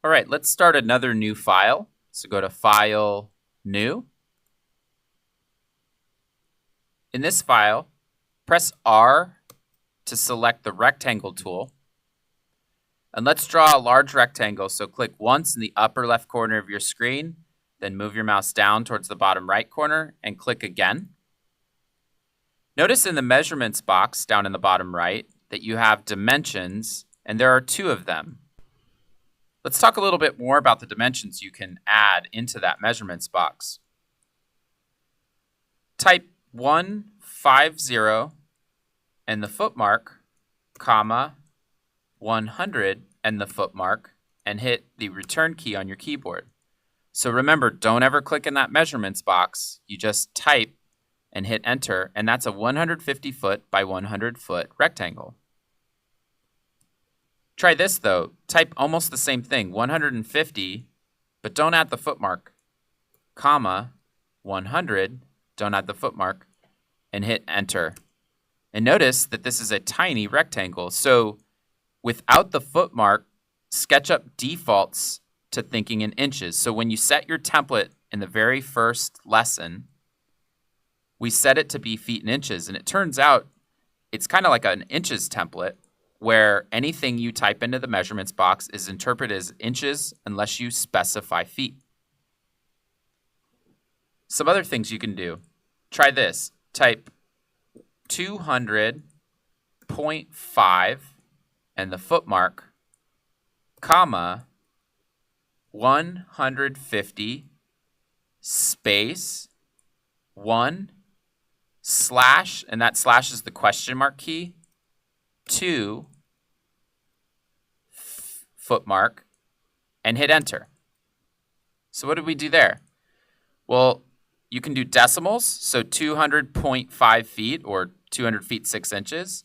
All right, let's start another new file. So go to File, New. In this file, press R to select the rectangle tool. And let's draw a large rectangle. So click once in the upper left corner of your screen, then move your mouse down towards the bottom right corner and click again. Notice in the measurements box down in the bottom right that you have dimensions, and there are 2 of them. Let's talk a little bit more about the dimensions you can add into that measurements box. Type 150 and the foot mark, comma, 100 and the foot mark, and hit the return key on your keyboard. So remember, don't ever click in that measurements box. You just type and hit enter, and that's a 150 foot by 100 foot rectangle. Try this though. Type almost the same thing, 150, but don't add the foot mark, comma, 100, don't add the foot mark, and hit enter. And notice that this is a tiny rectangle. So without the foot mark, SketchUp defaults to thinking in inches. So when you set your template in the very first lesson, we set it to be feet and inches. And it turns out it's kind of like an inches template, where anything you type into the measurements box is interpreted as inches unless you specify feet. Some other things you can do. Try this. Type 200.5 and the foot mark, comma, 150 space 1 slash, and that slash is the question mark key, 2 foot mark, and hit enter. So what did we do there? Well, you can do decimals, so 200.5 feet or 200 feet 6 inches.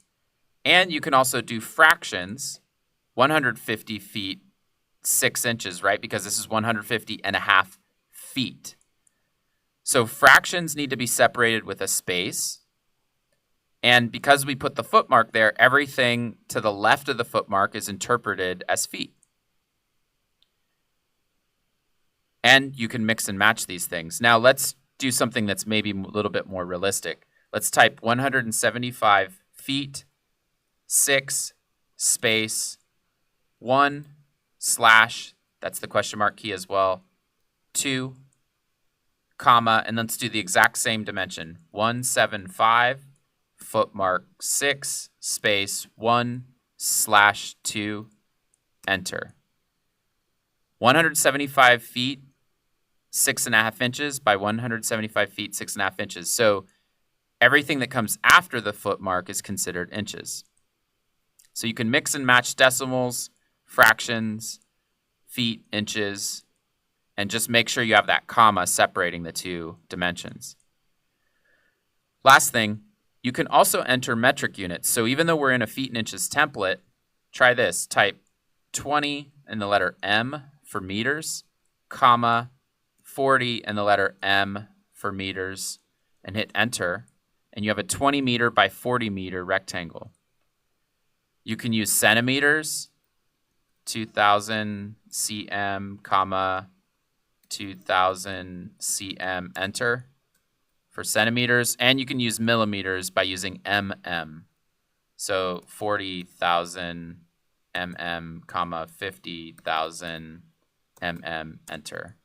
And you can also do fractions, 150 feet 6 inches, right? Because this is 150.5 feet. So fractions need to be separated with a space. And because we put the foot mark there, everything to the left of the foot mark is interpreted as feet. And you can mix and match these things. Now let's do something that's maybe a little bit more realistic. Let's type 175 feet, 6, space, 1, slash, that's the question mark key as well, 2, comma, and let's do the exact same dimension, 175, foot mark 6, space 1, slash 2, enter. 175 feet, 6.5 inches by 175 feet, 6.5 inches. So everything that comes after the foot mark is considered inches. So you can mix and match decimals, fractions, feet, inches, and just make sure you have that comma separating the 2 dimensions. Last thing, you can also enter metric units. So even though we're in a feet and inches template, try this. Type 20 and the letter M for meters, comma, 40 and the letter M for meters, and hit enter. And you have a 20 meter by 40 meter rectangle. You can use centimeters, 2000 cm, comma, 2000 cm, enter for centimeters, and you can use millimeters by using mm. So 40,000 mm, comma, 50,000 mm, enter.